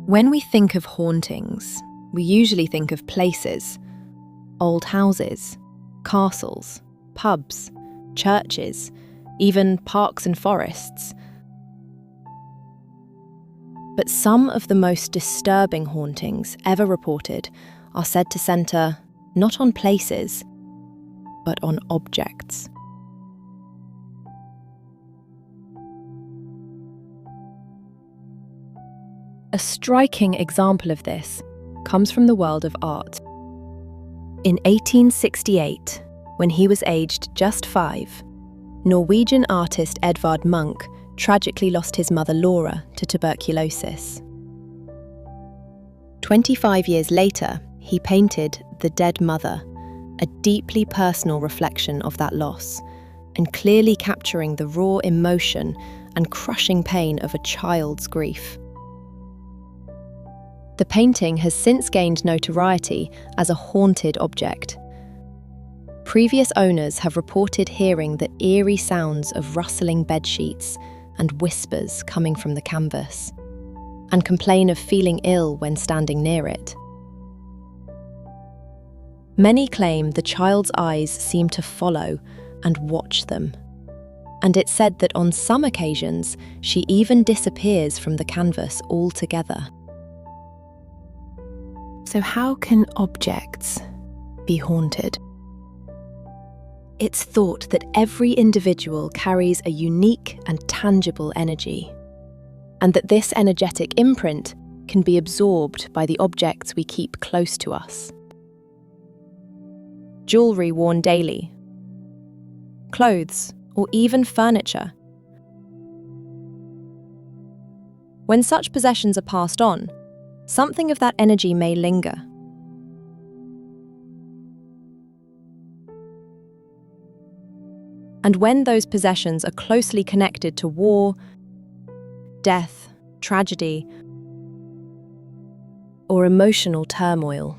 When we think of hauntings, we usually think of places, old houses, castles, pubs, churches, even parks and forests. But some of the most disturbing hauntings ever reported are said to centre not on places, but on objects. A striking example of this comes from the world of art. In 1868, when he was aged just 5, Norwegian artist Edvard Munch tragically lost his mother Laura to tuberculosis. 25 years later, he painted The Dead Mother, a deeply personal reflection of that loss, and clearly capturing the raw emotion and crushing pain of a child's grief. The painting has since gained notoriety as a haunted object. Previous owners have reported hearing the eerie sounds of rustling bedsheets and whispers coming from the canvas, and complain of feeling ill when standing near it. Many claim the child's eyes seem to follow and watch them, and it's said that on some occasions she even disappears from the canvas altogether. So how can objects be haunted? It's thought that every individual carries a unique and tangible energy, and that this energetic imprint can be absorbed by the objects we keep close to us. Jewellery worn daily, clothes, or even furniture. When such possessions are passed on, something of that energy may linger. And when those possessions are closely connected to war, death, tragedy, or emotional turmoil,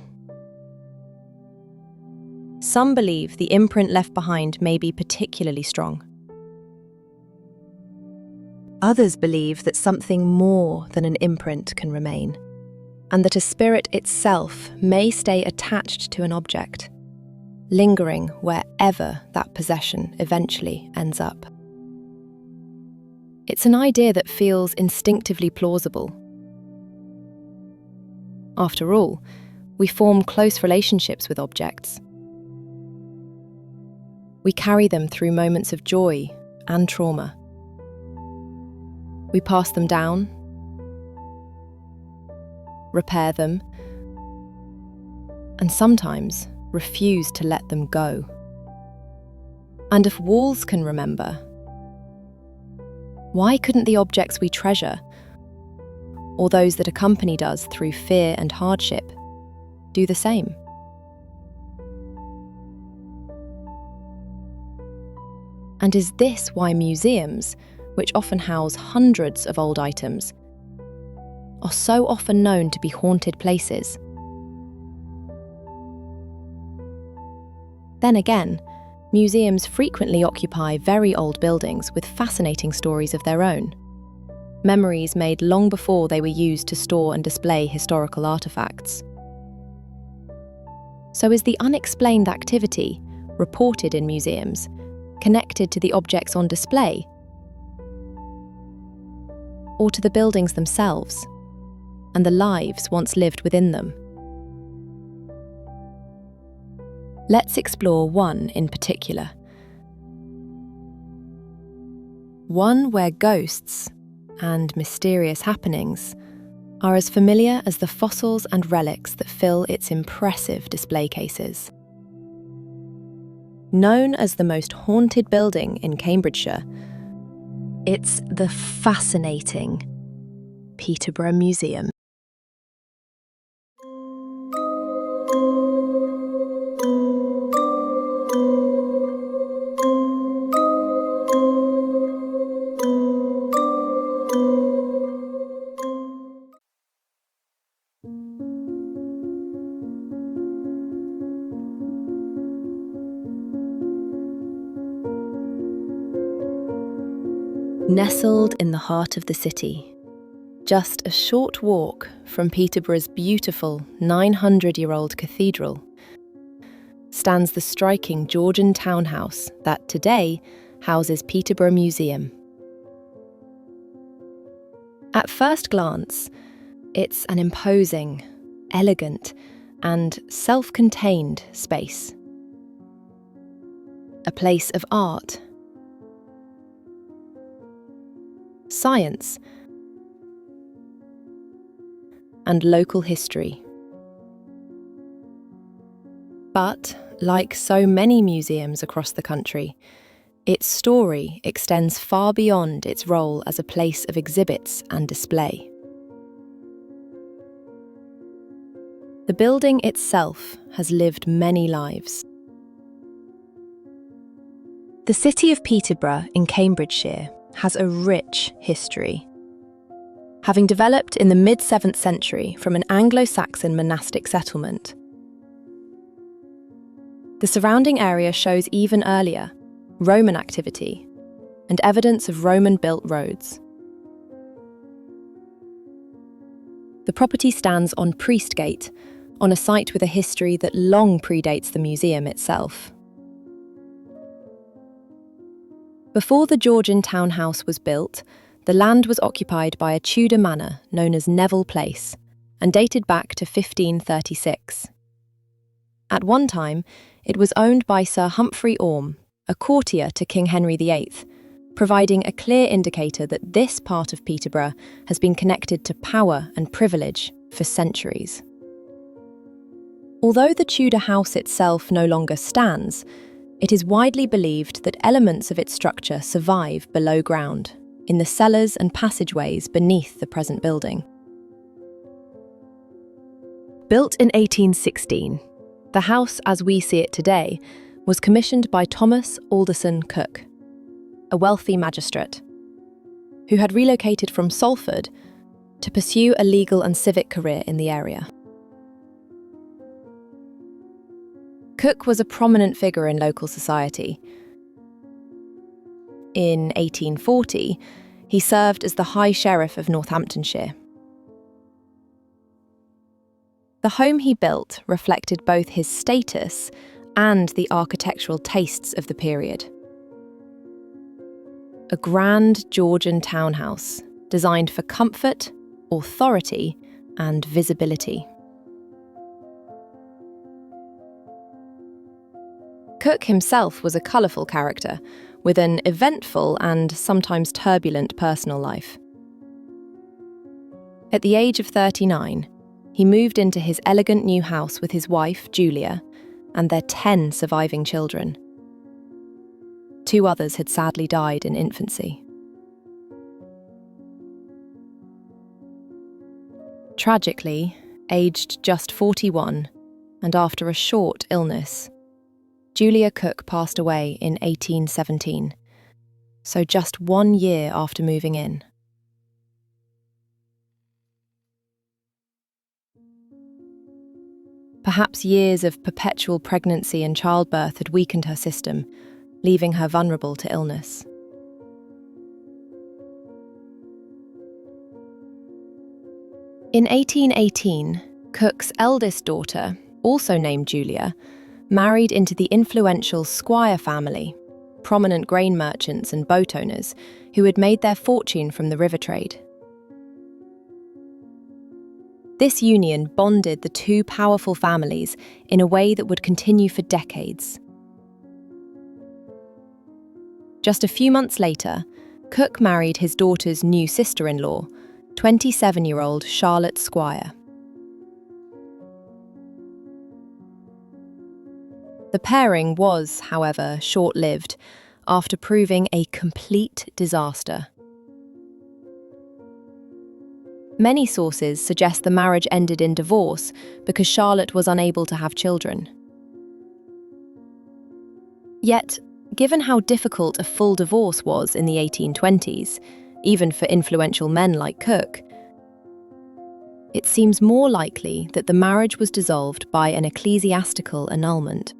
some believe the imprint left behind may be particularly strong. Others believe that something more than an imprint can remain, and that a spirit itself may stay attached to an object, lingering wherever that possession eventually ends up. It's an idea that feels instinctively plausible. After all, we form close relationships with objects. We carry them through moments of joy and trauma. We pass them down, repair them, and sometimes refuse to let them go. And if walls can remember, why couldn't the objects we treasure, or those that accompanied us through fear and hardship, do the same? And is this why museums, which often house hundreds of old items, are so often known to be haunted places? Then again, museums frequently occupy very old buildings with fascinating stories of their own. Memories made long before they were used to store and display historical artefacts. So is the unexplained activity reported in museums connected to the objects on display, or to the buildings themselves and the lives once lived within them? Let's explore one in particular. One where ghosts and mysterious happenings are as familiar as the fossils and relics that fill its impressive display cases. Known as the most haunted building in Cambridgeshire, it's the fascinating Peterborough Museum. Nestled in the heart of the city, Just a short walk from Peterborough's beautiful 900-year-old cathedral stands the striking Georgian townhouse that today houses Peterborough Museum. At first glance, it's an imposing, elegant, and self-contained space. A place of art, science, and local history. But, like so many museums across the country, its story extends far beyond its role as a place of exhibits and display. The building itself has lived many lives. The city of Peterborough in Cambridgeshire has a rich history. Having developed in the mid-7th century from an Anglo-Saxon monastic settlement, the surrounding area shows even earlier Roman activity and evidence of Roman-built roads. The property stands on Priestgate, on a site with a history that long predates the museum itself. Before the Georgian townhouse was built, the land was occupied by a Tudor manor known as Neville Place and dated back to 1536. At one time, it was owned by Sir Humphrey Orme, a courtier to King Henry VIII, providing a clear indicator that this part of Peterborough has been connected to power and privilege for centuries. Although the Tudor house itself no longer stands, it is widely believed that elements of its structure survive below ground, in the cellars and passageways beneath the present building. Built in 1816, the house as we see it today was commissioned by Thomas Alderson Cook, a wealthy magistrate, who had relocated from Salford to pursue a legal and civic career in the area. Cook was a prominent figure in local society. In 1840, he served as the High Sheriff of Northamptonshire. The home he built reflected both his status and the architectural tastes of the period. A grand Georgian townhouse designed for comfort, authority, and visibility. Cook himself was a colourful character, with an eventful and sometimes turbulent personal life. At the age of 39, he moved into his elegant new house with his wife, Julia, and their 10 surviving children. 2 others had sadly died in infancy. Tragically, aged just 41, and after a short illness, Julia Cook passed away in 1817, so just 1 year after moving in. Perhaps years of perpetual pregnancy and childbirth had weakened her system, leaving her vulnerable to illness. In 1818, Cook's eldest daughter, also named Julia, married into the influential Squire family, prominent grain merchants and boat owners who had made their fortune from the river trade. This union bonded the 2 powerful families in a way that would continue for decades. Just a few months later, Cook married his daughter's new sister-in-law, 27-year-old Charlotte Squire. The pairing was, however, short-lived, after proving a complete disaster. Many sources suggest the marriage ended in divorce because Charlotte was unable to have children. Yet, given how difficult a full divorce was in the 1820s, even for influential men like Cook, it seems more likely that the marriage was dissolved by an ecclesiastical annulment.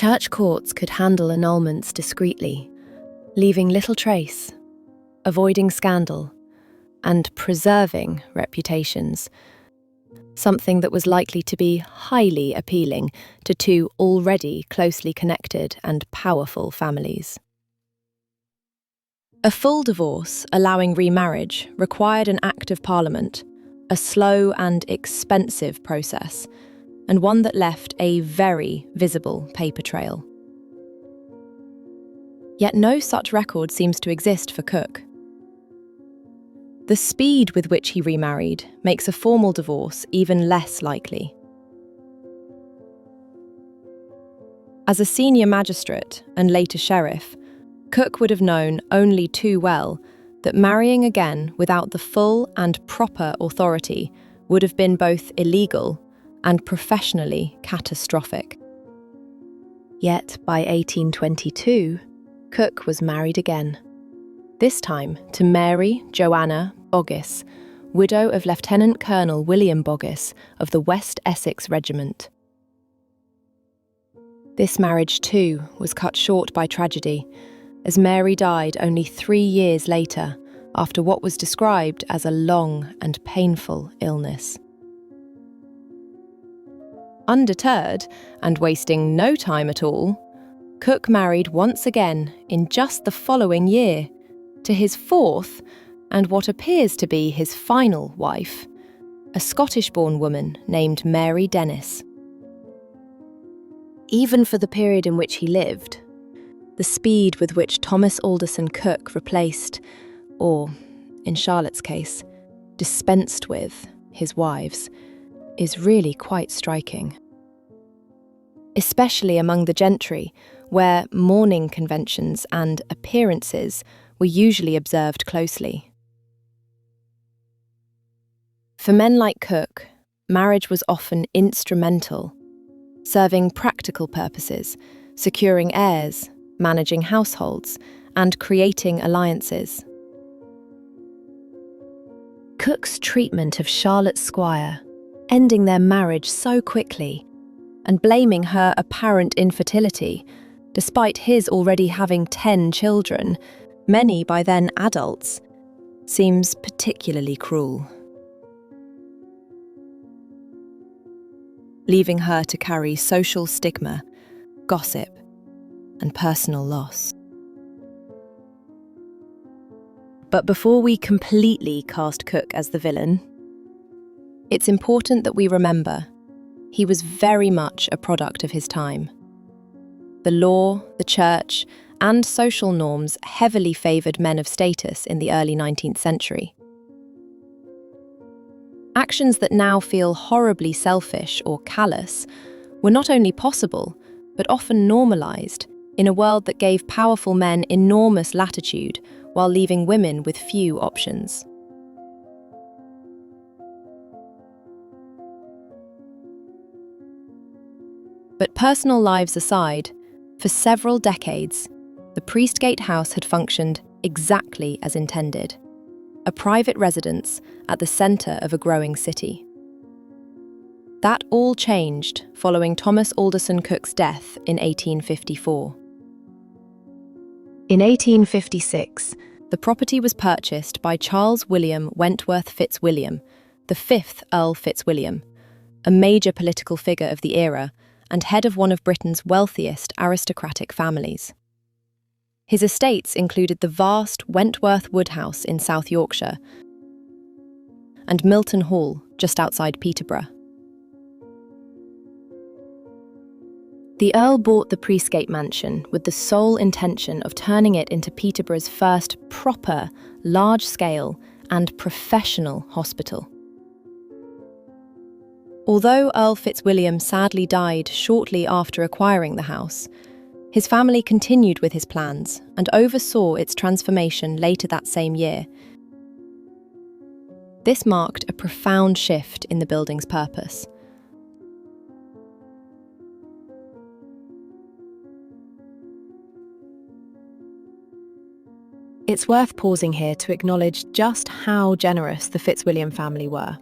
Church courts could handle annulments discreetly, leaving little trace, avoiding scandal, and preserving reputations, something that was likely to be highly appealing to two already closely connected and powerful families. A full divorce, allowing remarriage, required an Act of Parliament, a slow and expensive process, and one that left a very visible paper trail. Yet no such record seems to exist for Cook. The speed with which he remarried makes a formal divorce even less likely. As a senior magistrate and later sheriff, Cook would have known only too well that marrying again without the full and proper authority would have been both illegal and professionally catastrophic. Yet by 1822, Cook was married again. This time to Mary Joanna Boggis, widow of Lieutenant Colonel William Boggis of the West Essex Regiment. This marriage too was cut short by tragedy, as Mary died only 3 years later after what was described as a long and painful illness. Undeterred, and wasting no time at all, Cook married once again in just the following year, to his fourth, and what appears to be his final wife, a Scottish-born woman named Mary Dennis. Even for the period in which he lived, the speed with which Thomas Alderson Cook replaced, or, in Charlotte's case, dispensed with, his wives, is really quite striking. Especially among the gentry, where mourning conventions and appearances were usually observed closely. For men like Cook, marriage was often instrumental, serving practical purposes, securing heirs, managing households, and creating alliances. Cook's treatment of Charlotte Squire, ending their marriage so quickly, and blaming her apparent infertility, despite his already having 10 children, many by then adults, seems particularly cruel. Leaving her to carry social stigma, gossip, and personal loss. But before we completely cast Cook as the villain, it's important that we remember he was very much a product of his time. The law, the church, and social norms heavily favoured men of status in the early 19th century. Actions that now feel horribly selfish or callous were not only possible, but often normalised in a world that gave powerful men enormous latitude while leaving women with few options. But personal lives aside, for several decades, the Priestgate house had functioned exactly as intended, a private residence at the centre of a growing city. That all changed following Thomas Alderson Cook's death in 1854. In 1856, the property was purchased by Charles William Wentworth Fitzwilliam, the 5th Earl Fitzwilliam, a major political figure of the era and head of one of Britain's wealthiest aristocratic families. His estates included the vast Wentworth Woodhouse in South Yorkshire and Milton Hall, just outside Peterborough. The Earl bought the Priestgate Mansion with the sole intention of turning it into Peterborough's first proper, large-scale and professional hospital. Although Earl Fitzwilliam sadly died shortly after acquiring the house, his family continued with his plans and oversaw its transformation later that same year. This marked a profound shift in the building's purpose. It's worth pausing here to acknowledge just how generous the Fitzwilliam family were.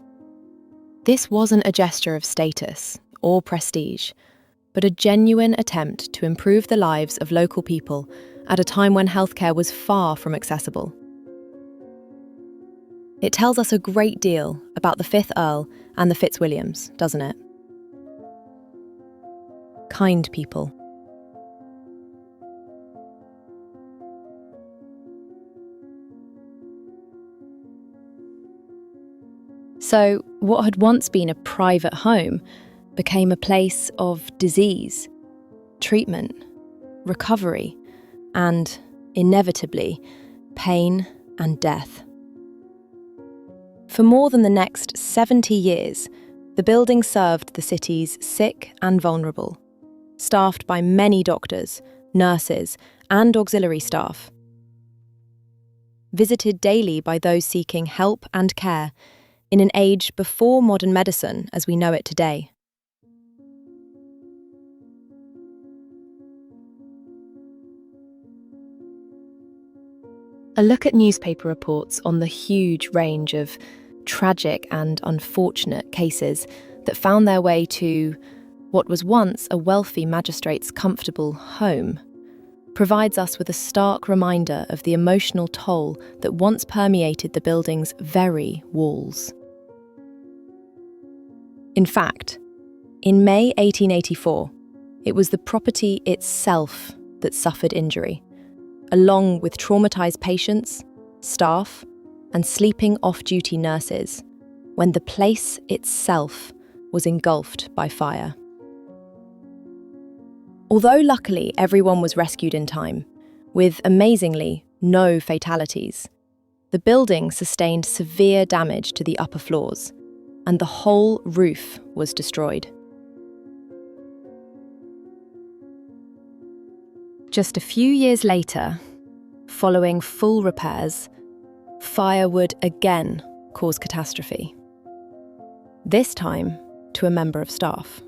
This wasn't a gesture of status or prestige, but a genuine attempt to improve the lives of local people at a time when healthcare was far from accessible. It tells us a great deal about the 5th Earl and the Fitzwilliams, doesn't it? Kind people. So, what had once been a private home became a place of disease, treatment, recovery, and, inevitably, pain and death. For more than the next 70 years, the building served the city's sick and vulnerable, staffed by many doctors, nurses, and auxiliary staff. Visited daily by those seeking help and care in an age before modern medicine as we know it today. A look at newspaper reports on the huge range of tragic and unfortunate cases that found their way to what was once a wealthy magistrate's comfortable home provides us with a stark reminder of the emotional toll that once permeated the building's very walls. In fact, in May 1884, it was the property itself that suffered injury, along with traumatised patients, staff, and sleeping off-duty nurses, when the place itself was engulfed by fire. Although luckily everyone was rescued in time, with amazingly no fatalities, the building sustained severe damage to the upper floors, and the whole roof was destroyed. Just a few years later, following full repairs, fire would again cause catastrophe. This time to a member of staff.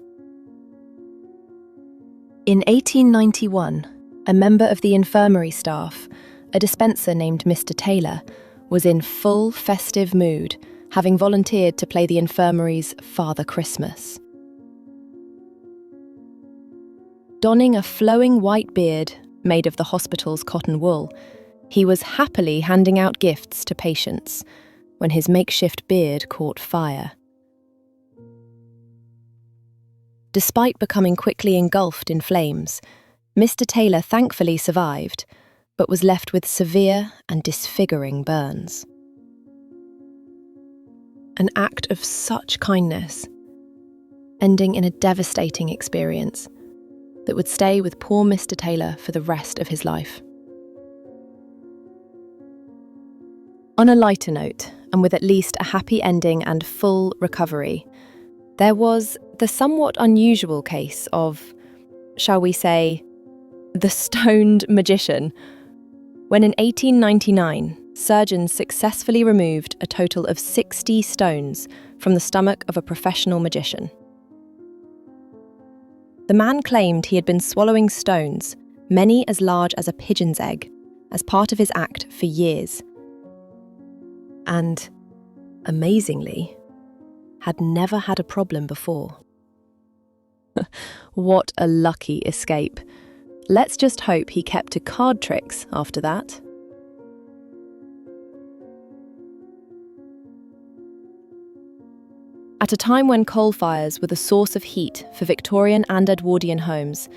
In 1891, a member of the infirmary staff, a dispenser named Mr. Taylor, was in full festive mood, having volunteered to play the infirmary's Father Christmas. Donning a flowing white beard made of the hospital's cotton wool, he was happily handing out gifts to patients when his makeshift beard caught fire. Despite becoming quickly engulfed in flames, Mr. Taylor thankfully survived, but was left with severe and disfiguring burns. An act of such kindness, ending in a devastating experience that would stay with poor Mr. Taylor for the rest of his life. On a lighter note, and with at least a happy ending and full recovery, there was the somewhat unusual case of, shall we say, the stoned magician, when in 1899, surgeons successfully removed a total of 60 stones from the stomach of a professional magician. The man claimed he had been swallowing stones, many as large as a pigeon's egg, as part of his act for years. And, amazingly, had never had a problem before. What a lucky escape. Let's just hope he kept to card tricks after that. At a time when coal fires were the source of heat for Victorian and Edwardian homes,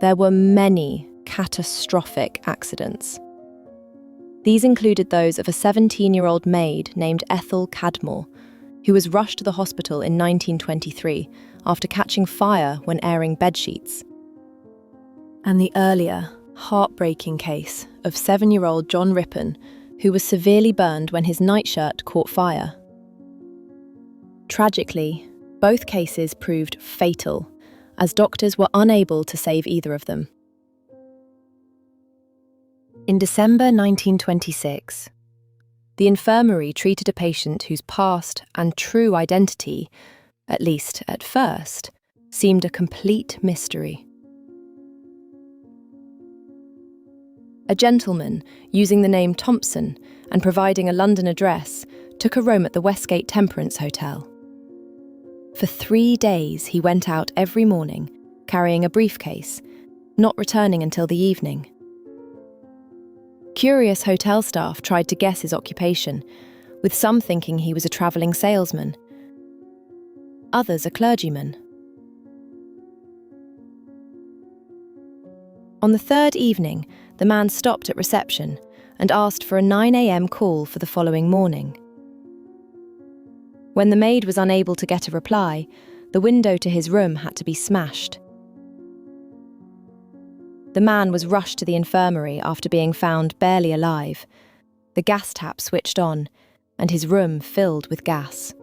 there were many catastrophic accidents. These included those of a 17-year-old maid named Ethel Cadmore, who was rushed to the hospital in 1923 after catching fire when airing bedsheets. And the earlier, heartbreaking case of 7-year-old John Rippon, who was severely burned when his nightshirt caught fire. Tragically, both cases proved fatal, as doctors were unable to save either of them. In December 1926, the infirmary treated a patient whose past and true identity, at least at first, seemed a complete mystery. A gentleman, using the name Thompson and providing a London address, took a room at the Westgate Temperance Hotel. For 3 days he went out every morning carrying a briefcase, not returning until the evening. Curious hotel staff tried to guess his occupation, with some thinking he was a travelling salesman, others a clergyman. On the third evening, the man stopped at reception and asked for a 9 a.m. call for the following morning. When the maid was unable to get a reply, the window to his room had to be smashed. The man was rushed to the infirmary after being found barely alive, the gas tap switched on, and his room filled with gas.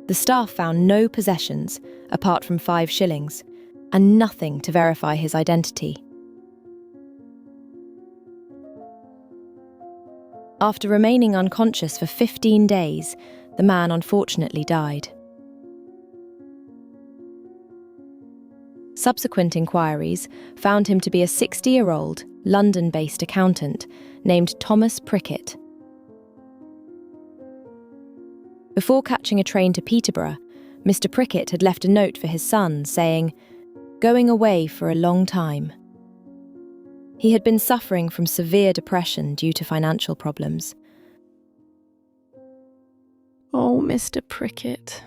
The staff found no possessions apart from 5 shillings, and nothing to verify his identity. After remaining unconscious for 15 days, the man unfortunately died. Subsequent inquiries found him to be a 60-year-old, London-based accountant named Thomas Prickett. Before catching a train to Peterborough, Mr. Prickett had left a note for his son saying, "Going away for a long time." He had been suffering from severe depression due to financial problems. Oh, Mr. Prickett,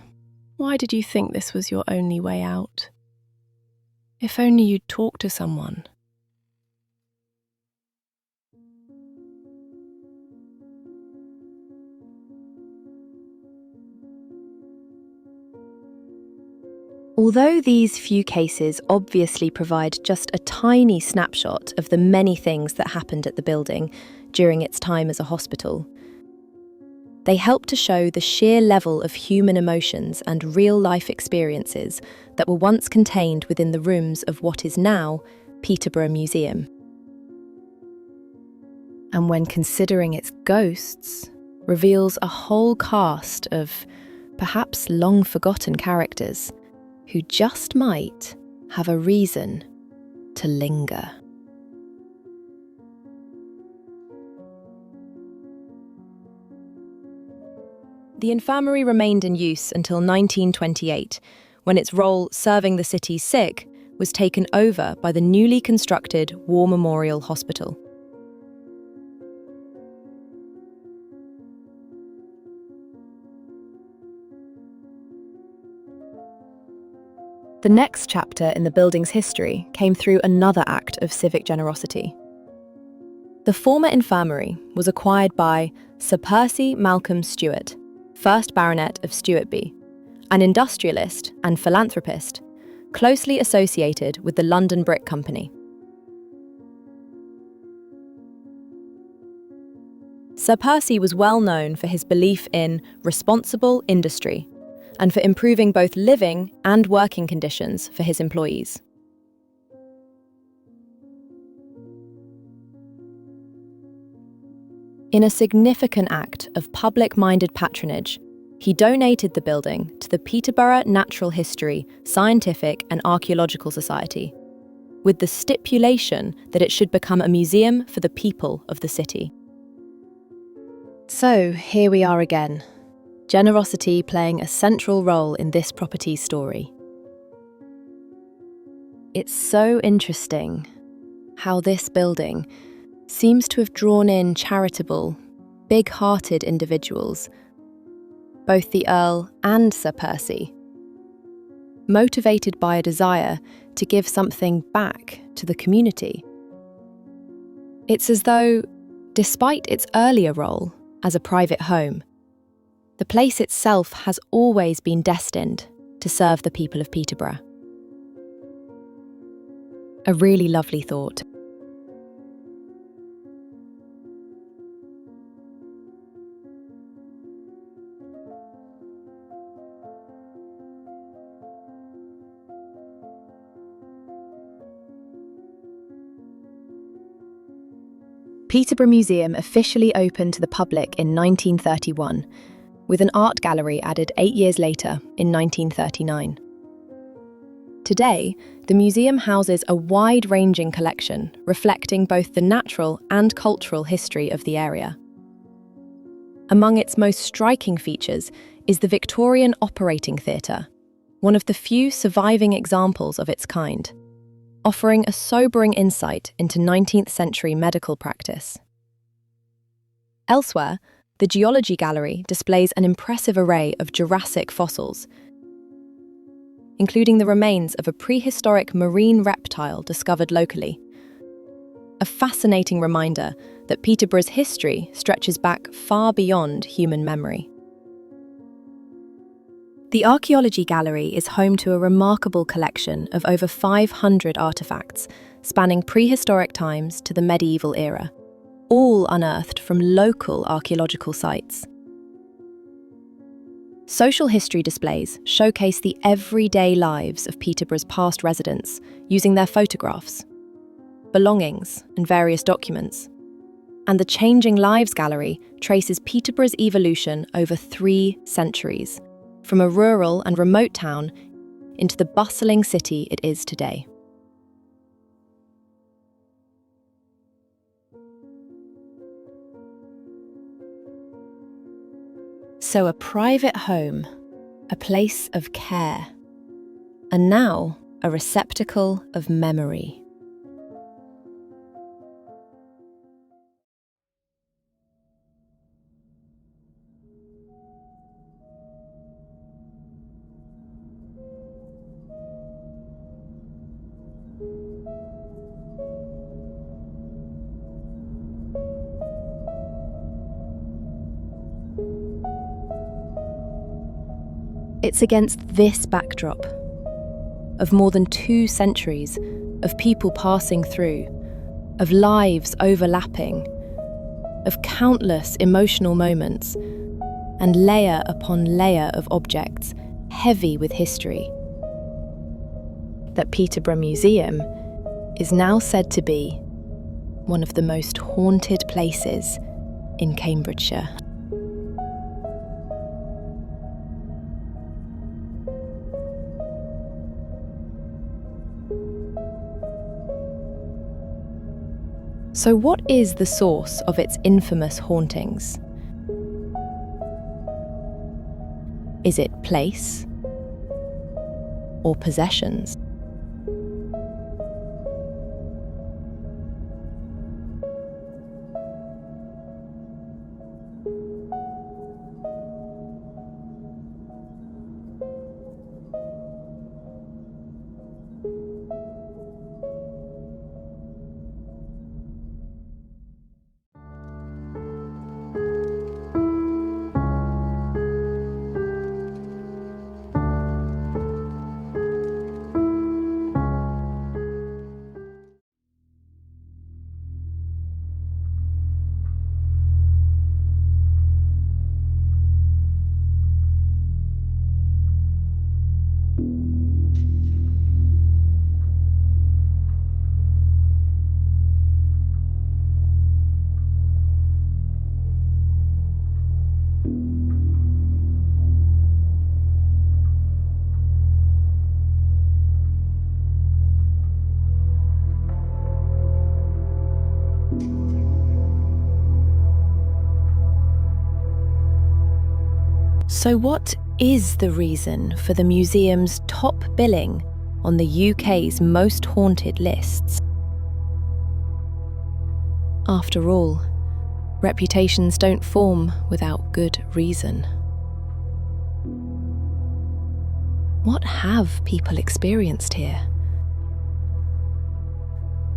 why did you think this was your only way out? If only you'd talk to someone. Although these few cases obviously provide just a tiny snapshot of the many things that happened at the building during its time as a hospital, they help to show the sheer level of human emotions and real-life experiences that were once contained within the rooms of what is now Peterborough Museum. And when considering its ghosts, reveals a whole cast of perhaps long-forgotten characters who just might have a reason to linger. The infirmary remained in use until 1928, when its role serving the city's sick was taken over by the newly constructed War Memorial Hospital. The next chapter in the building's history came through another act of civic generosity. The former infirmary was acquired by Sir Percy Malcolm Stewart, 1st Baronet of Stewartby, an industrialist and philanthropist closely associated with the London Brick Company. Sir Percy was well known for his belief in responsible industry and for improving both living and working conditions for his employees. In a significant act of public-minded patronage, he donated the building to the Peterborough Natural History, Scientific and Archaeological Society, with the stipulation that it should become a museum for the people of the city. So here we are again. Generosity playing a central role in this property's story. It's so interesting how this building seems to have drawn in charitable, big-hearted individuals, both the Earl and Sir Percy, motivated by a desire to give something back to the community. It's as though, despite its earlier role as a private home, the place itself has always been destined to serve the people of Peterborough. A really lovely thought. Peterborough Museum officially opened to the public in 1931, with an art gallery added 8 years later in 1939. Today, the museum houses a wide-ranging collection reflecting both the natural and cultural history of the area. Among its most striking features is the Victorian operating theatre, one of the few surviving examples of its kind, offering a sobering insight into 19th century medical practice. Elsewhere, the Geology Gallery displays an impressive array of Jurassic fossils, including the remains of a prehistoric marine reptile discovered locally. A fascinating reminder that Peterborough's history stretches back far beyond human memory. The Archaeology Gallery is home to a remarkable collection of over 500 artefacts spanning prehistoric times to the medieval era, all unearthed from local archaeological sites. Social history displays showcase the everyday lives of Peterborough's past residents using their photographs, belongings, and various documents. And the Changing Lives Gallery traces Peterborough's evolution over 3 centuries, from a rural and remote town into the bustling city it is today. So a private home, a place of care, and now a receptacle of memory. It's against this backdrop of more than 2 centuries of people passing through, of lives overlapping, of countless emotional moments, and layer upon layer of objects heavy with history, that Peterborough Museum is now said to be one of the most haunted places in Cambridgeshire. So what is the source of its infamous hauntings? Is it place or possessions? So what is the reason for the museum's top billing on the UK's most haunted lists? After all, reputations don't form without good reason. What have people experienced here?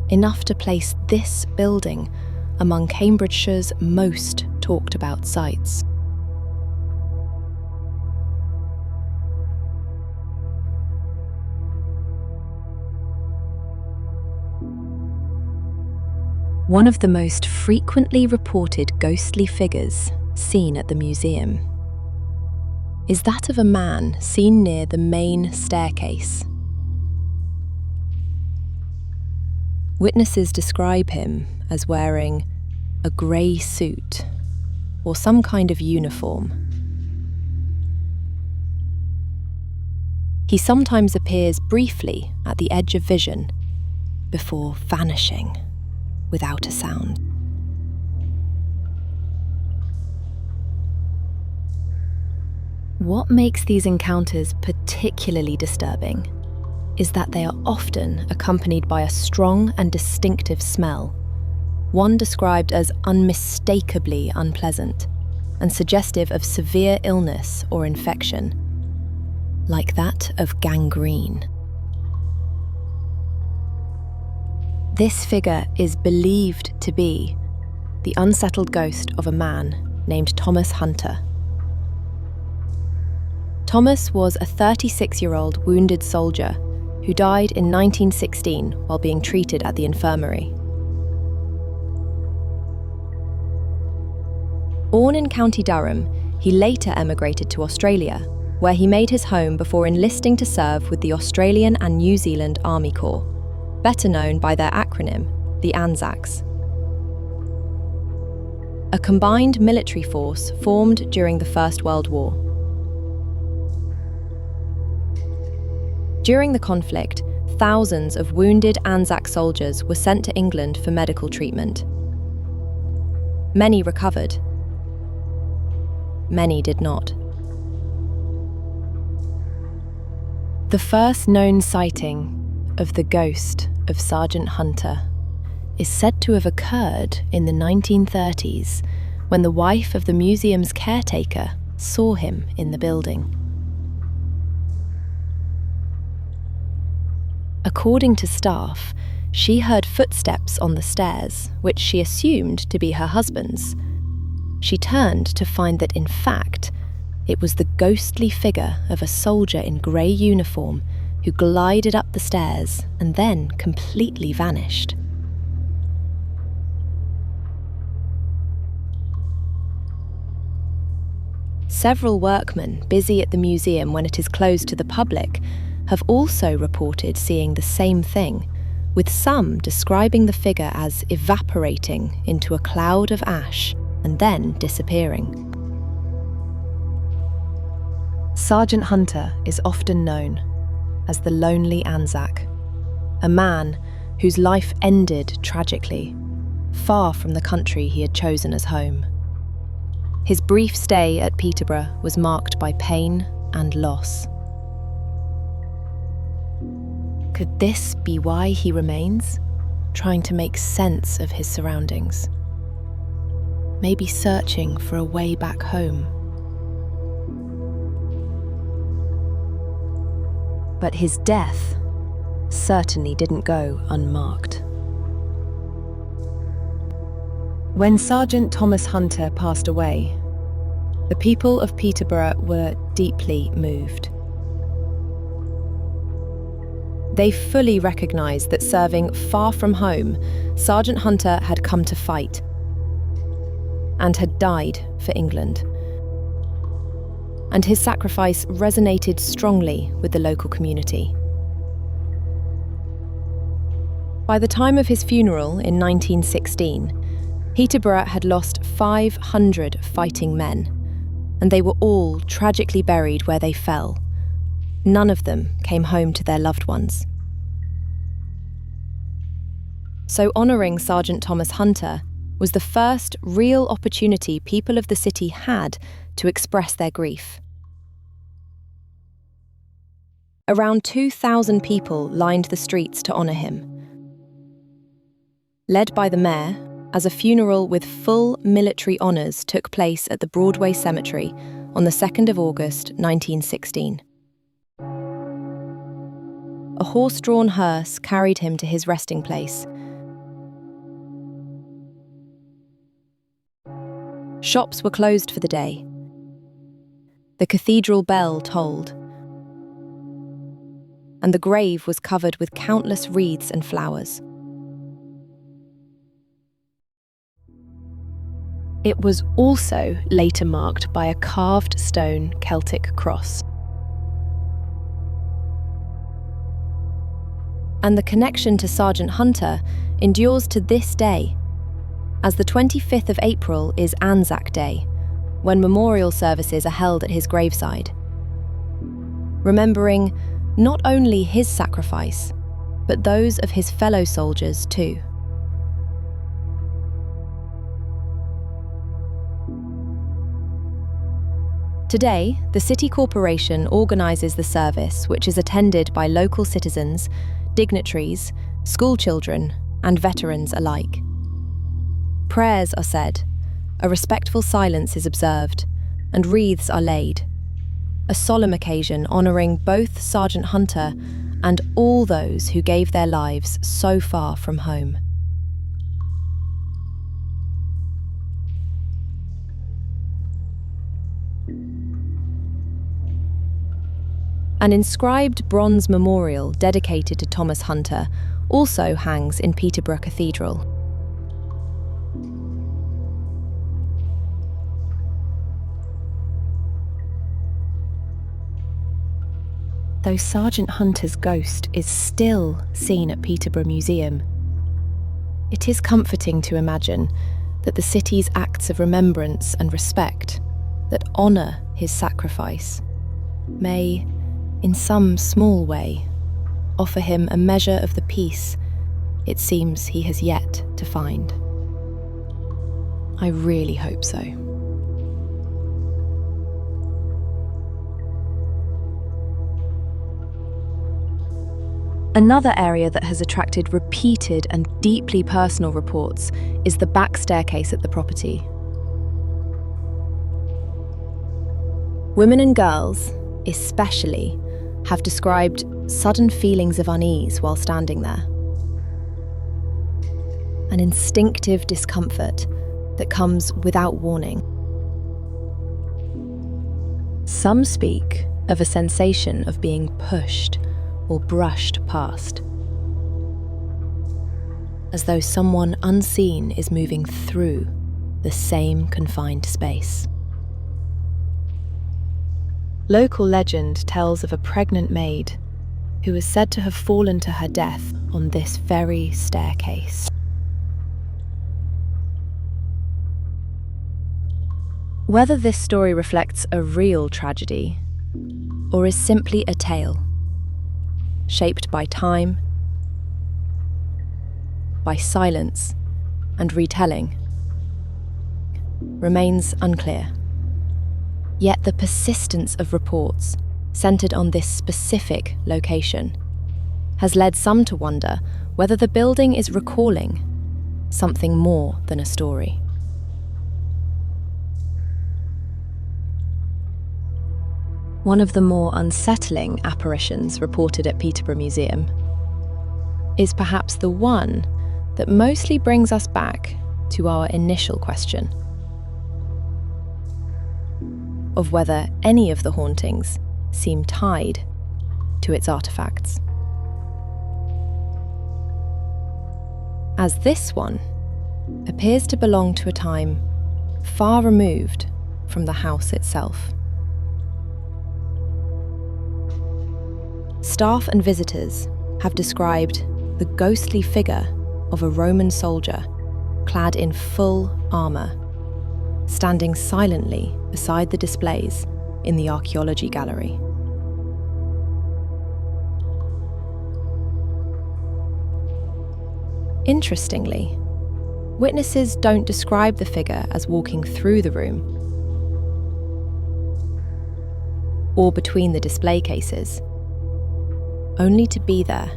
Enough to place this building among Cambridgeshire's most talked about sites. One of the most frequently reported ghostly figures seen at the museum is that of a man seen near the main staircase. Witnesses describe him as wearing a grey suit or some kind of uniform. He sometimes appears briefly at the edge of vision before vanishing without a sound. What makes these encounters particularly disturbing is that they are often accompanied by a strong and distinctive smell, one described as unmistakably unpleasant and suggestive of severe illness or infection, like that of gangrene. This figure is believed to be the unsettled ghost of a man named Thomas Hunter. Thomas was a 36-year-old wounded soldier who died in 1916 while being treated at the infirmary. Born in County Durham, he later emigrated to Australia, where he made his home before enlisting to serve with the Australian and New Zealand Army Corps, better known by their acronym, the ANZACs. A combined military force formed during the First World War. During the conflict, thousands of wounded ANZAC soldiers were sent to England for medical treatment. Many recovered. Many did not. The first known sighting of the ghost of Sergeant Hunter is said to have occurred in the 1930s when the wife of the museum's caretaker saw him in the building. According to staff, she heard footsteps on the stairs, which she assumed to be her husband's. She turned to find that, in fact, it was the ghostly figure of a soldier in grey uniform who glided up the stairs and then completely vanished. Several workmen busy at the museum when it is closed to the public have also reported seeing the same thing, with some describing the figure as evaporating into a cloud of ash and then disappearing. Sergeant Hunter is often known as the Lonely Anzac, a man whose life ended tragically, far from the country he had chosen as home. His brief stay at Peterborough was marked by pain and loss. Could this be why he remains, trying to make sense of his surroundings? Maybe searching for a way back home. But his death certainly didn't go unmarked. When Sergeant Thomas Hunter passed away, the people of Peterborough were deeply moved. They fully recognised that serving far from home, Sergeant Hunter had come to fight and had died for England. And his sacrifice resonated strongly with the local community. By the time of his funeral in 1916, Peterborough had lost 500 fighting men, and they were all tragically buried where they fell. None of them came home to their loved ones. So honouring Sergeant Thomas Hunter was the first real opportunity people of the city had to express their grief. Around 2,000 people lined the streets to honour him. Led by the mayor, as a funeral with full military honours took place at the Broadway Cemetery on the 2nd of August 1916. A horse-drawn hearse carried him to his resting place. Shops were closed for the day. The cathedral bell tolled, and the grave was covered with countless wreaths and flowers. It was also later marked by a carved stone Celtic cross. And the connection to Sergeant Hunter endures to this day, as the 25th of April is Anzac Day, when memorial services are held at his graveside, remembering not only his sacrifice, but those of his fellow soldiers too. Today, the City Corporation organises the service, which is attended by local citizens, dignitaries, school children, and veterans alike. Prayers are said, a respectful silence is observed, and wreaths are laid. A solemn occasion honouring both Sergeant Hunter and all those who gave their lives so far from home. An inscribed bronze memorial dedicated to Thomas Hunter also hangs in Peterborough Cathedral. Though Sergeant Hunter's ghost is still seen at Peterborough Museum, it is comforting to imagine that the city's acts of remembrance and respect that honour his sacrifice may, in some small way, offer him a measure of the peace it seems he has yet to find. I really hope so. Another area that has attracted repeated and deeply personal reports is the back staircase at the property. Women and girls, especially, have described sudden feelings of unease while standing there. An instinctive discomfort that comes without warning. Some speak of a sensation of being pushed or brushed past, as though someone unseen is moving through the same confined space. Local legend tells of a pregnant maid who is said to have fallen to her death on this very staircase. Whether this story reflects a real tragedy or is simply a tale, shaped by time, by silence and retelling, remains unclear. Yet the persistence of reports centred on this specific location has led some to wonder whether the building is recalling something more than a story. One of the more unsettling apparitions reported at Peterborough Museum is perhaps the one that mostly brings us back to our initial question of whether any of the hauntings seem tied to its artefacts. As this one appears to belong to a time far removed from the house itself. Staff and visitors have described the ghostly figure of a Roman soldier clad in full armour, standing silently beside the displays in the archaeology gallery. Interestingly, witnesses don't describe the figure as walking through the room or between the display cases, only to be there,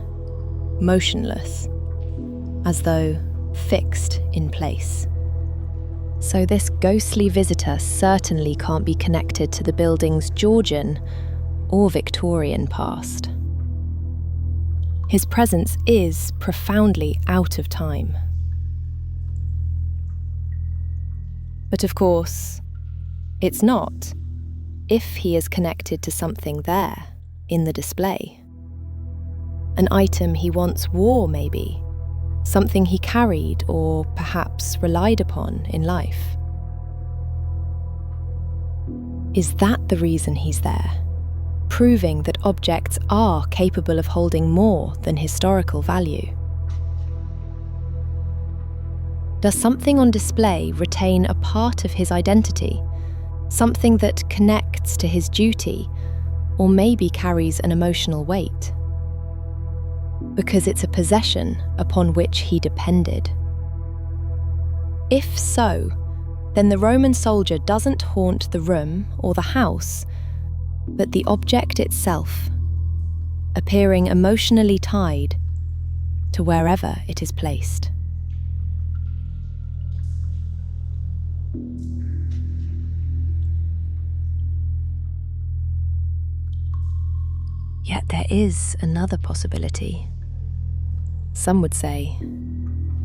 motionless, as though fixed in place. So this ghostly visitor certainly can't be connected to the building's Georgian or Victorian past. His presence is profoundly out of time. But of course, it's not, if he is connected to something there in the display. An item he once wore, maybe. Something he carried or perhaps relied upon in life. Is that the reason he's there? Proving that objects are capable of holding more than historical value? Does something on display retain a part of his identity? Something that connects to his duty, or maybe carries an emotional weight? Because it's a possession upon which he depended. If so, then the Roman soldier doesn't haunt the room or the house, but the object itself, appearing emotionally tied to wherever it is placed. Yet there is another possibility. Some would say,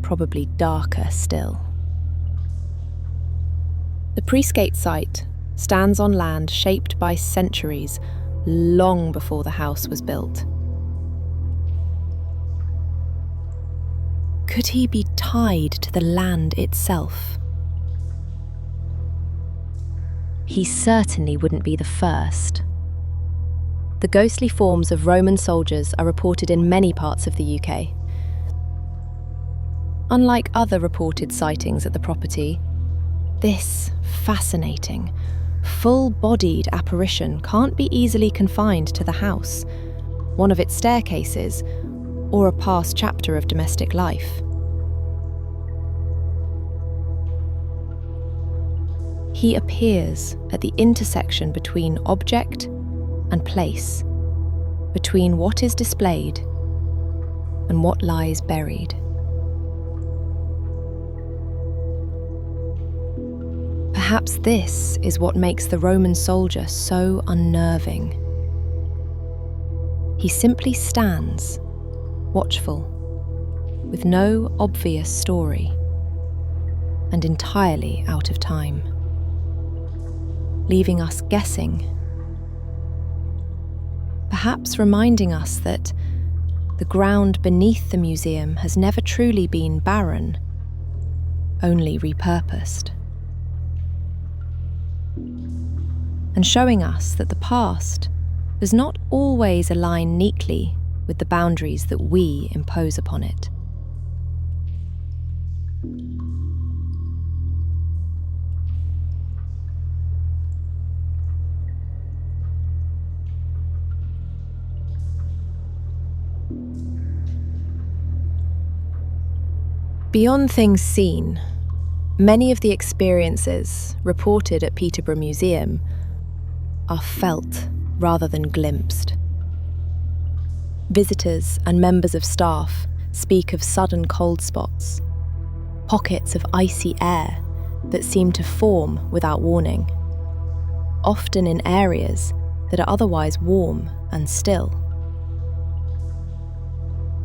probably darker still. The Priestgate site stands on land shaped by centuries, long before the house was built. Could he be tied to the land itself? He certainly wouldn't be the first. The ghostly forms of Roman soldiers are reported in many parts of the UK. Unlike other reported sightings at the property, this fascinating, full-bodied apparition can't be easily confined to the house, one of its staircases, or a past chapter of domestic life. He appears at the intersection between object and place, between what is displayed and what lies buried. Perhaps this is what makes the Roman soldier so unnerving. He simply stands, watchful, with no obvious story, and entirely out of time, leaving us guessing. Perhaps reminding us that the ground beneath the museum has never truly been barren, only repurposed. And showing us that the past does not always align neatly with the boundaries that we impose upon it. Beyond things seen, many of the experiences reported at Peterborough Museum are felt rather than glimpsed. Visitors and members of staff speak of sudden cold spots, pockets of icy air that seem to form without warning, often in areas that are otherwise warm and still.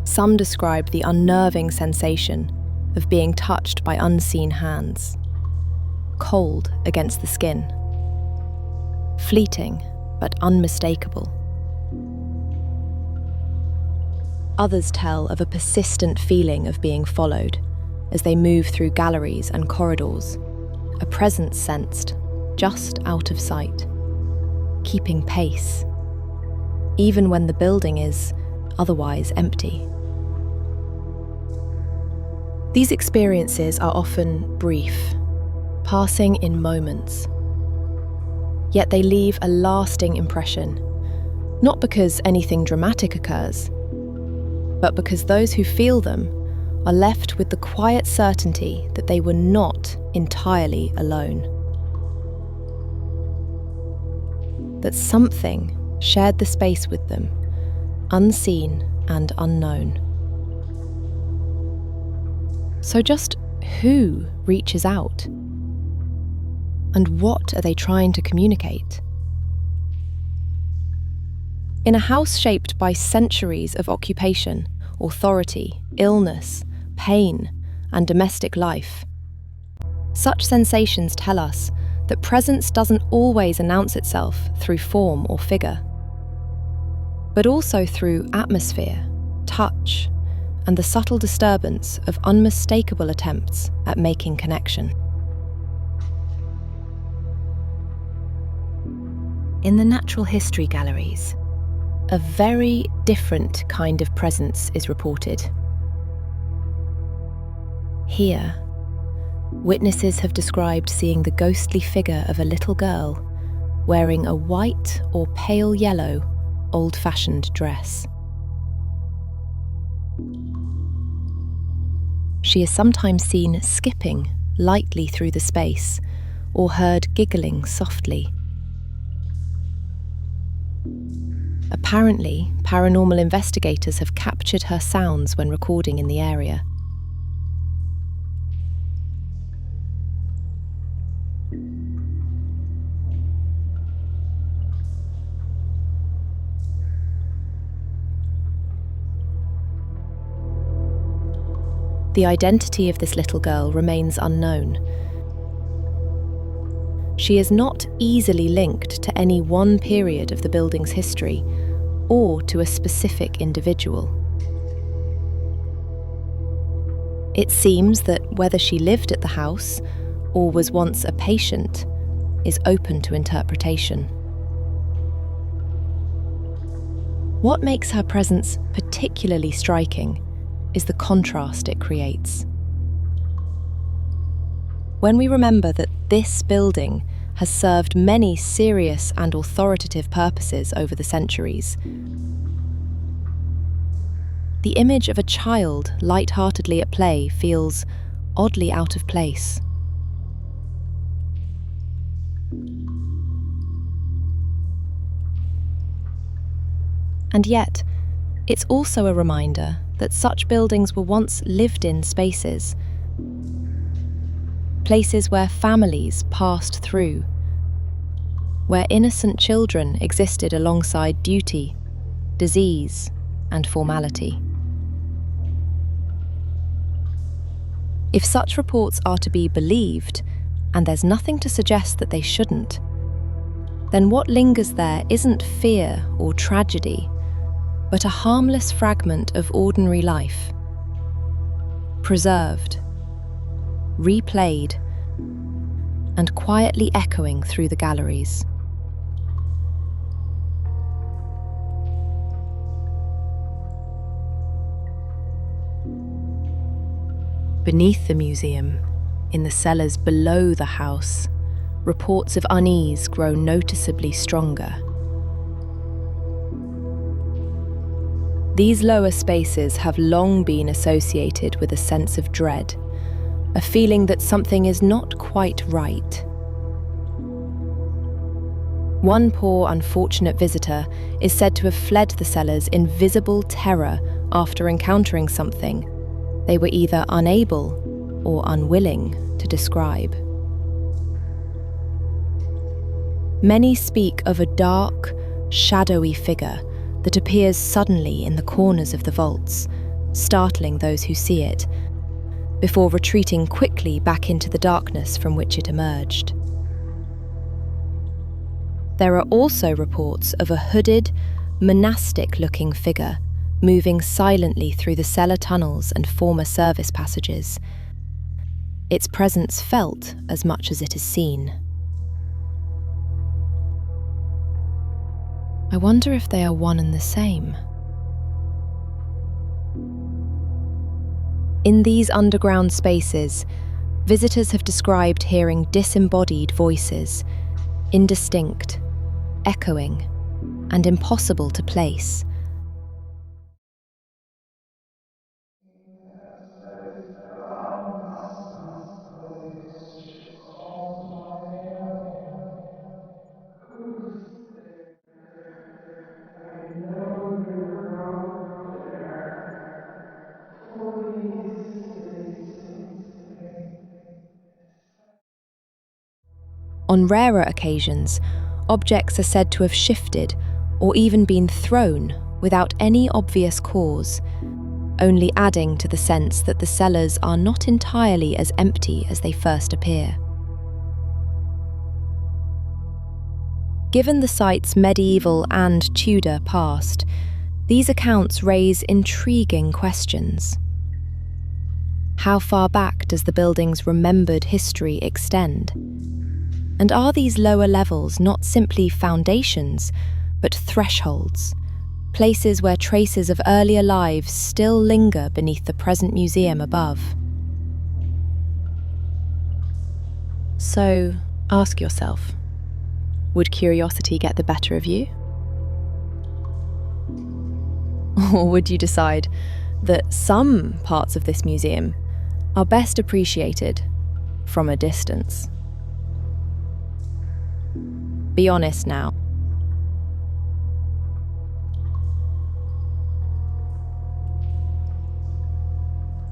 Some describe the unnerving sensation of being touched by unseen hands, cold against the skin, fleeting but unmistakable. Others tell of a persistent feeling of being followed as they move through galleries and corridors, a presence sensed just out of sight, keeping pace, even when the building is otherwise empty. These experiences are often brief, passing in moments. Yet they leave a lasting impression, not because anything dramatic occurs, but because those who feel them are left with the quiet certainty that they were not entirely alone. That something shared the space with them, unseen and unknown. So just who reaches out? And what are they trying to communicate? In a house shaped by centuries of occupation, authority, illness, pain, and domestic life, such sensations tell us that presence doesn't always announce itself through form or figure, but also through atmosphere, touch, and the subtle disturbance of unmistakable attempts at making connection. In the natural history galleries, a very different kind of presence is reported. Here, witnesses have described seeing the ghostly figure of a little girl wearing a white or pale yellow, old-fashioned dress. She is sometimes seen skipping lightly through the space or heard giggling softly. Apparently, paranormal investigators have captured her sounds when recording in the area. The identity of this little girl remains unknown. She is not easily linked to any one period of the building's history or to a specific individual. It seems that whether she lived at the house or was once a patient is open to interpretation. What makes her presence particularly striking is the contrast it creates. When we remember that this building has served many serious and authoritative purposes over the centuries, the image of a child light-heartedly at play feels oddly out of place. And yet, it's also a reminder that such buildings were once lived-in spaces, places where families passed through, where innocent children existed alongside duty, disease, and formality. If such reports are to be believed, and there's nothing to suggest that they shouldn't, then what lingers there isn't fear or tragedy, but a harmless fragment of ordinary life, preserved, replayed, and quietly echoing through the galleries. Beneath the museum, in the cellars below the house, reports of unease grow noticeably stronger. These lower spaces have long been associated with a sense of dread, a feeling that something is not quite right. One poor, unfortunate visitor is said to have fled the cellars in visible terror after encountering something they were either unable or unwilling to describe. Many speak of a dark, shadowy figure that appears suddenly in the corners of the vaults, startling those who see it, before retreating quickly back into the darkness from which it emerged. There are also reports of a hooded, monastic-looking figure moving silently through the cellar tunnels and former service passages, its presence felt as much as it is seen. I wonder if they are one and the same. In these underground spaces, visitors have described hearing disembodied voices, indistinct, echoing, and impossible to place. On rarer occasions, objects are said to have shifted or even been thrown without any obvious cause, only adding to the sense that the cellars are not entirely as empty as they first appear. Given the site's medieval and Tudor past, these accounts raise intriguing questions. How far back does the building's remembered history extend? And are these lower levels not simply foundations, but thresholds, places where traces of earlier lives still linger beneath the present museum above? So, ask yourself, would curiosity get the better of you? Or would you decide that some parts of this museum are best appreciated from a distance? Be honest now.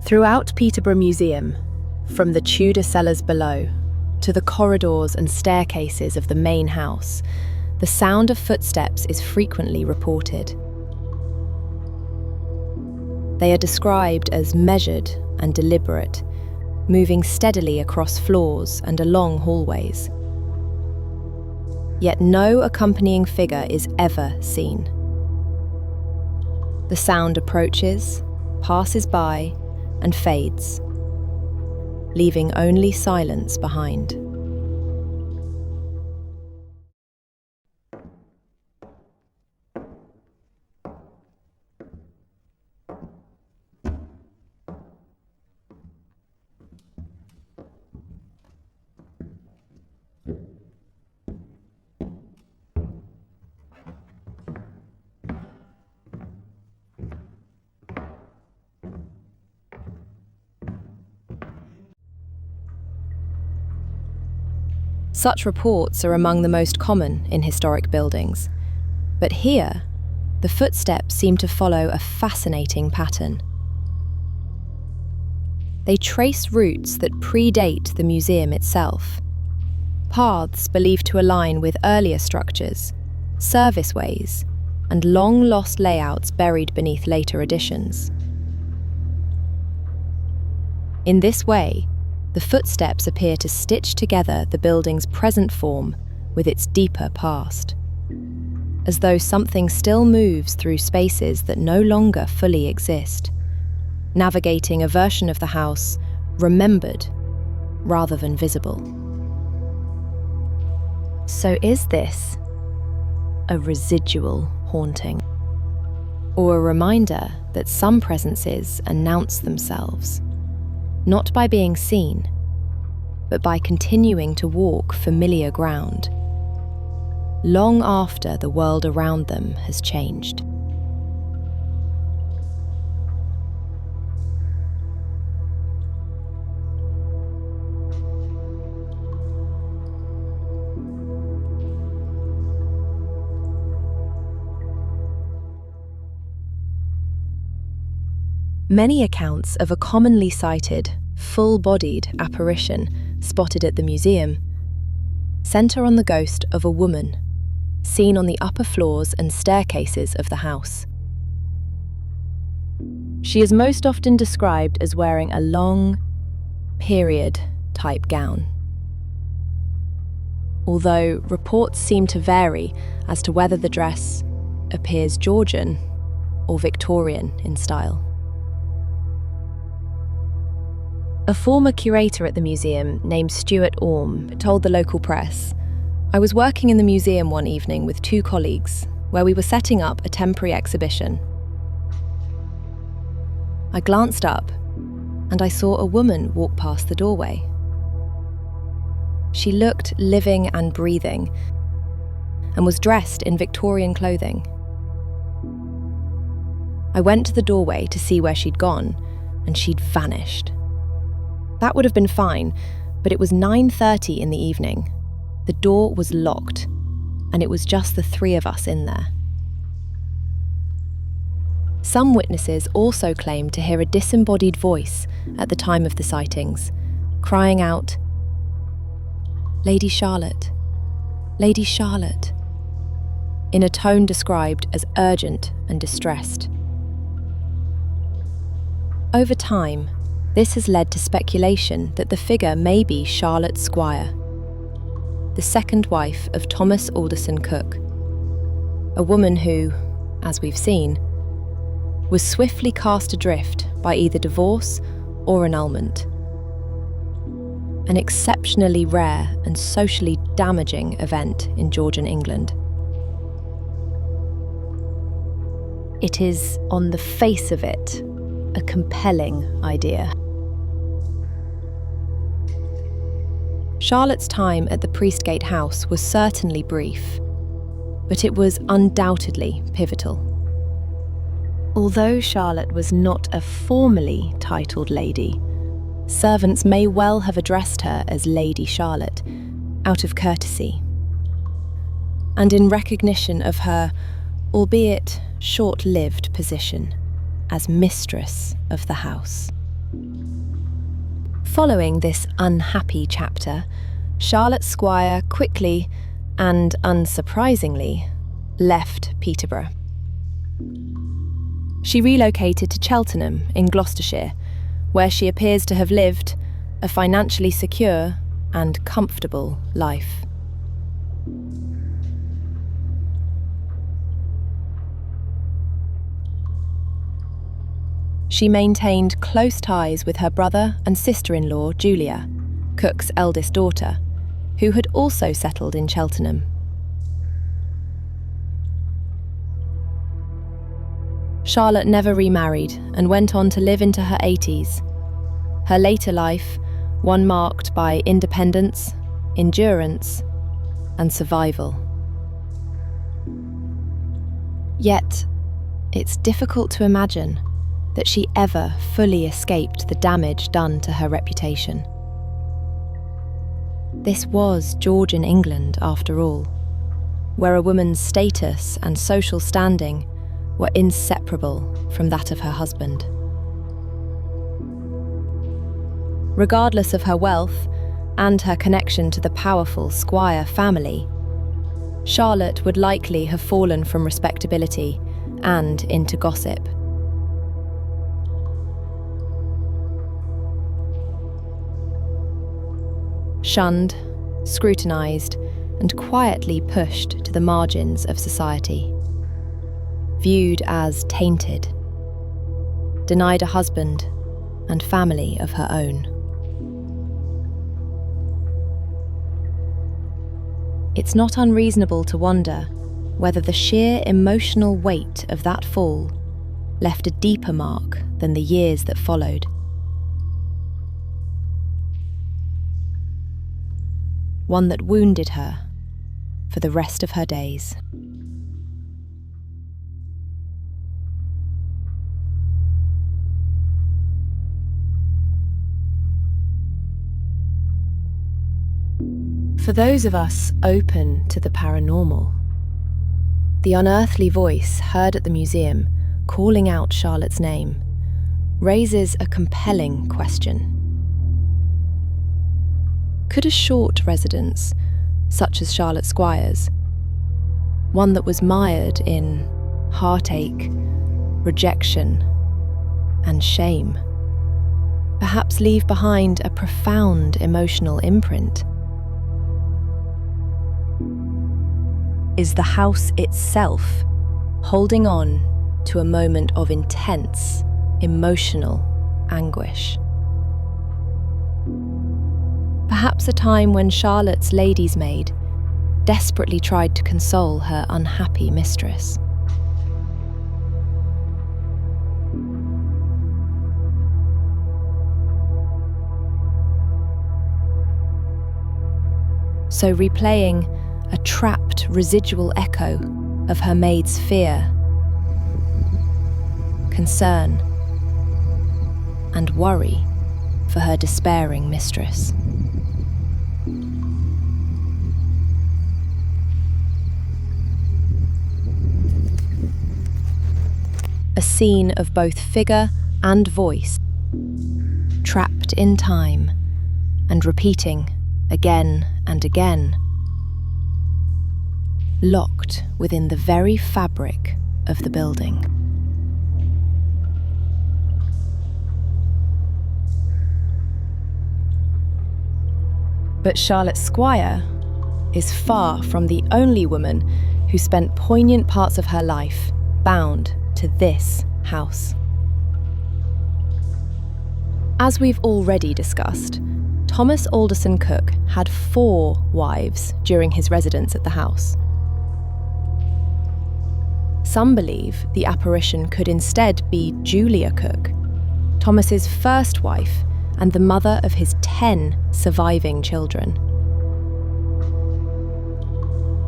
Throughout Peterborough Museum, from the Tudor cellars below to the corridors and staircases of the main house, the sound of footsteps is frequently reported. They are described as measured and deliberate, moving steadily across floors and along hallways. Yet no accompanying figure is ever seen. The sound approaches, passes by, and fades, leaving only silence behind. Such reports are among the most common in historic buildings. But here, the footsteps seem to follow a fascinating pattern. They trace routes that predate the museum itself. Paths believed to align with earlier structures, serviceways, and long-lost layouts buried beneath later additions. In this way, the footsteps appear to stitch together the building's present form with its deeper past, as though something still moves through spaces that no longer fully exist, navigating a version of the house remembered rather than visible. So is this a residual haunting, or a reminder that some presences announce themselves, not by being seen, but by continuing to walk familiar ground, long after the world around them has changed? Many accounts of a commonly cited, full-bodied apparition spotted at the museum centre on the ghost of a woman seen on the upper floors and staircases of the house. She is most often described as wearing a long, period-type gown, although reports seem to vary as to whether the dress appears Georgian or Victorian in style. A former curator at the museum named Stuart Orme told the local press, "I was working in the museum one evening with two colleagues where we were setting up a temporary exhibition. I glanced up and I saw a woman walk past the doorway. She looked living and breathing and was dressed in Victorian clothing. I went to the doorway to see where she'd gone, and she'd vanished. That would have been fine, but it was 9:30 in the evening. The door was locked, and it was just the three of us in there." Some witnesses also claimed to hear a disembodied voice at the time of the sightings, crying out, "Lady Charlotte, Lady Charlotte," in a tone described as urgent and distressed. Over time, this has led to speculation that the figure may be Charlotte Squire, the second wife of Thomas Alderson Cook, a woman who, as we've seen, was swiftly cast adrift by either divorce or annulment. An exceptionally rare and socially damaging event in Georgian England. It is, on the face of it, a compelling idea. Charlotte's time at the Priestgate house was certainly brief, but it was undoubtedly pivotal. Although Charlotte was not a formally titled lady, servants may well have addressed her as Lady Charlotte, out of courtesy. and in recognition of her, albeit short-lived position as mistress of the house. Following this unhappy chapter, Charlotte Squire quickly and unsurprisingly left Peterborough. She relocated to Cheltenham in Gloucestershire, where she appears to have lived a financially secure and comfortable life. She maintained close ties with her brother and sister-in-law, Julia, Cook's eldest daughter, who had also settled in Cheltenham. Charlotte never remarried and went on to live into her 80s. Her later life, one marked by independence, endurance, and survival. Yet, it's difficult to imagine that she ever fully escaped the damage done to her reputation. This was Georgian England, after all, where a woman's status and social standing were inseparable from that of her husband. Regardless of her wealth and her connection to the powerful Squire family, Charlotte would likely have fallen from respectability and into gossip. Shunned, scrutinised, and quietly pushed to the margins of society. Viewed as tainted. Denied a husband and family of her own. It's not unreasonable to wonder whether the sheer emotional weight of that fall left a deeper mark than the years that followed. One that wounded her for the rest of her days. For those of us open to the paranormal, the unearthly voice heard at the museum calling out Charlotte's name raises a compelling question. Could a short residence, such as Charlotte Squire's, one that was mired in heartache, rejection, and shame, perhaps leave behind a profound emotional imprint? Is the house itself holding on to a moment of intense emotional anguish? Perhaps a time when Charlotte's lady's maid desperately tried to console her unhappy mistress. So replaying a trapped residual echo of her maid's fear, concern, and worry for her despairing mistress. A scene of both figure and voice, trapped in time and repeating again and again, locked within the very fabric of the building. But Charlotte Squire is far from the only woman who spent poignant parts of her life bound to this house. As we've already discussed, Thomas Alderson Cook had 4 wives during his residence at the house. Some believe the apparition could instead be Julia Cook, Thomas's first wife and the mother of his 10 surviving children.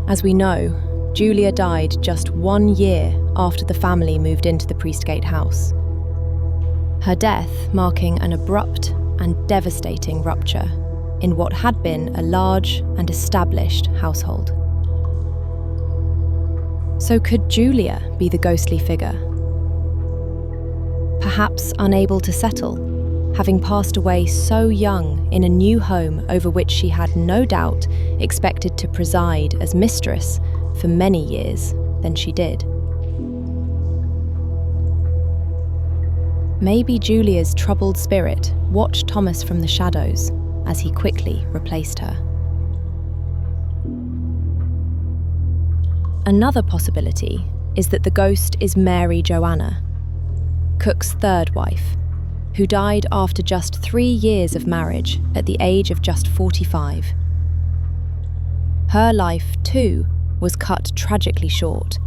As we know, Julia died just 1 year after the family moved into the Priestgate house. Her death marking an abrupt and devastating rupture in what had been a large and established household. So could Julia be the ghostly figure? Perhaps unable to settle, having passed away so young in a new home over which she had no doubt expected to preside as mistress for many years than she did. Maybe Julia's troubled spirit watched Thomas from the shadows as he quickly replaced her. Another possibility is that the ghost is Mary Joanna, Cook's third wife, who died after just 3 years of marriage at the age of just 45. Her life, too, was cut tragically short,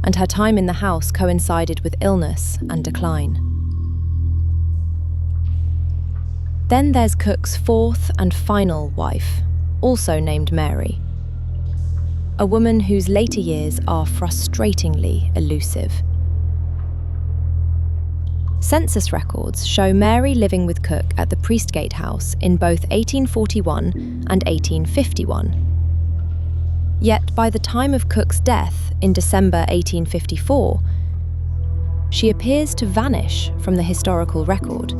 and her time in the house coincided with illness and decline. Then there's Cook's fourth and final wife, also named Mary, a woman whose later years are frustratingly elusive. Census records show Mary living with Cook at the Priestgate house in both 1841 and 1851. Yet by the time of Cook's death in December 1854, she appears to vanish from the historical record.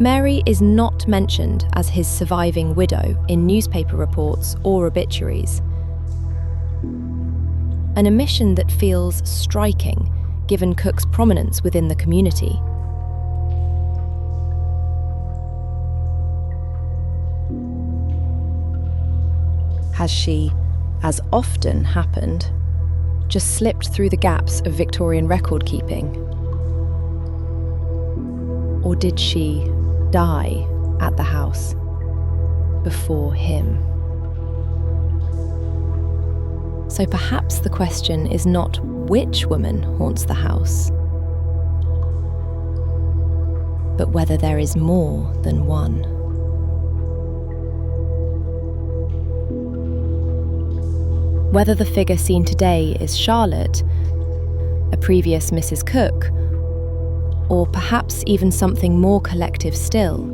Mary is not mentioned as his surviving widow in newspaper reports or obituaries. An omission that feels striking, given Cook's prominence within the community. Has she, as often happened, just slipped through the gaps of Victorian record keeping? Or did she die at the house before him? So perhaps the question is not which woman haunts the house, but whether there is more than one. Whether the figure seen today is Charlotte, a previous Mrs. Cook, or perhaps even something more collective still,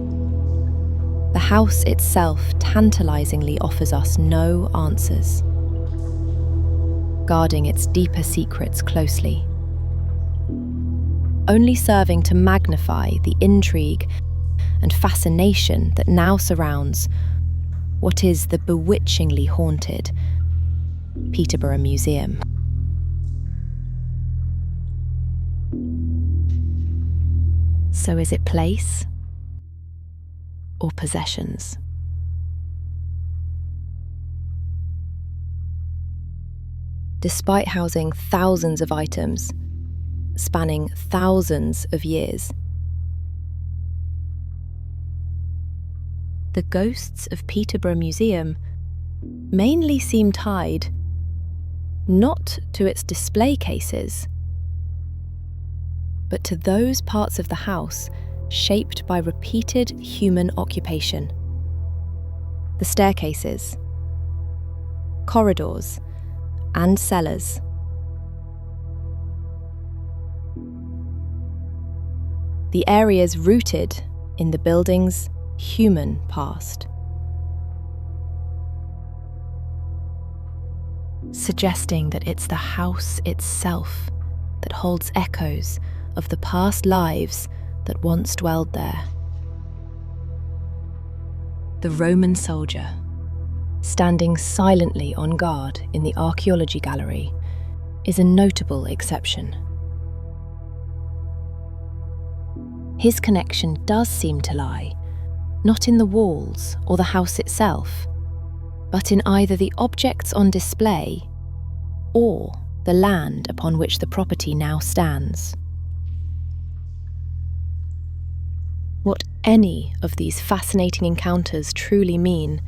the house itself tantalizingly offers us no answers, guarding its deeper secrets closely, only serving to magnify the intrigue and fascination that now surrounds what is the bewitchingly haunted Peterborough Museum. So is it place or possessions? Despite housing thousands of items, spanning thousands of years, the ghosts of Peterborough Museum mainly seem tied not to its display cases, but to those parts of the house shaped by repeated human occupation. The staircases, corridors, and cellars. The areas rooted in the building's human past. Suggesting that it's the house itself that holds echoes of the past lives that once dwelled there. The Roman soldier, standing silently on guard in the archaeology gallery, is a notable exception. His connection does seem to lie, not in the walls or the house itself, but in either the objects on display or the land upon which the property now stands. What any of these fascinating encounters truly mean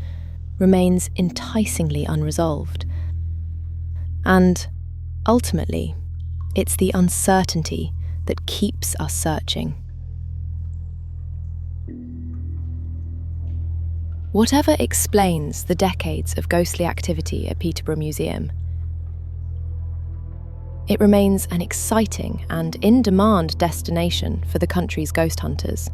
remains enticingly unresolved. And, ultimately, it's the uncertainty that keeps us searching. Whatever explains the decades of ghostly activity at Peterborough Museum, it remains an exciting and in-demand destination for the country's ghost hunters.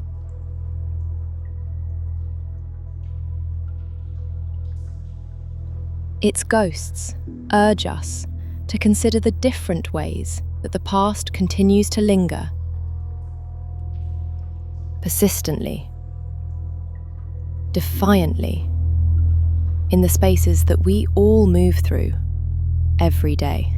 Its ghosts urge us to consider the different ways that the past continues to linger, persistently, defiantly, in the spaces that we all move through every day.